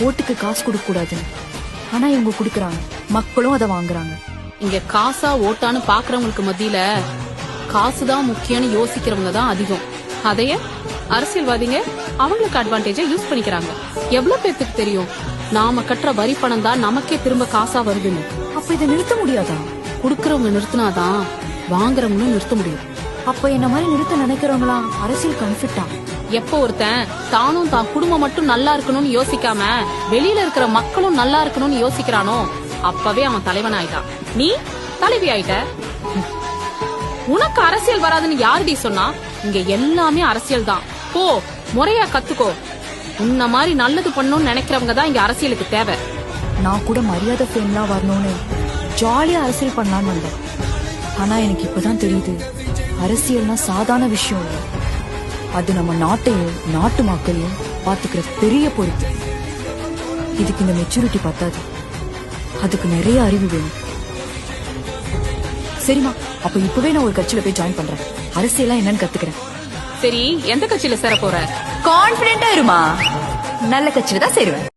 ஓட்டுக்கு காசு கொடுக்க கூடாதுன்னு. ஆனா இவங்க குடுக்கறாங்க, மக்களும் அதை வாங்குறாங்க. இங்க காசா ஓட்டான்னு பாக்குறவங்களுக்கு மத்தியில காசுதான் முக்கியம்னு யோசிக்கிறவங்க தான் அதிகம். அதைய அரசியல்வாதிங்க அவங்களுக்கு அட்வான்டேஜா யூஸ் பண்ணிக்கிறாங்க. எவ்வளவு பேத்துக்கு தெரியும் நாம கட்டுற வரி பணம் தான் நமக்கே திரும்ப காசா வருதுன்னு? அப்ப இதை நிறுத்த முடியாதா? குடுக்கறவங்க நிறுத்தினாதான் வாங்குறவங்களும் நிறுத்த முடியும். அப்ப என்ன மாதிரி நிறுத்த நினைக்கிறவங்களா அரசியல் கன்ஃபிட்டா? எப்ப ஒருத்தன் தானும் தான் குடும்பம் மட்டும் நல்லா இருக்கணும்னு யோசிக்காம வெளியில இருக்கிற மக்களும் நல்லா இருக்கணும்னு யோசிக்கிறானோ அப்பவே அவன் தலைவன் ஆயிட்டான். நீ தலைவி ஆயிட்ட. உனக்கு அரசியல் வராதுன்னு யாருடி சொன்னா? இங்க எல்லாமே அரசியல் தான். போ முறையா கத்துக்கோ. உன்ன மாதிரி நல்லது பண்ணணும்னு நினைக்கிறவங்க தான் இங்க அரசியலுக்கு தேவை. நான் கூட மரியாதை ஃபேம்லாம் வரணும்னு ஜாலியா அரசியல் பண்ணலான்னு வந்தேன். ஆனா எனக்கு இப்பதான் தெரியுது, அரசியல்னா சாதாரண விஷயம் இல்லை. அது நம்ம நாட்டையும் நாட்டு மக்களையும் பாத்துக்கிற பெரிய பொறுப்பு. இதுக்கு இந்த மெச்சூரிட்டி பத்தாது, அதுக்கு நிறைய அறிவு வேணும். சரிமா, அப்ப இப்பவே நான் ஒரு கட்சியில போய் ஜாயின் பண்றேன். அரசியலா என்னன்னு கத்துக்கிறேன். சரி, எந்த கட்சியில சேர போற? கான்பிடென்டா இருமா, நல்ல கட்சியில தான் சேருவேன்.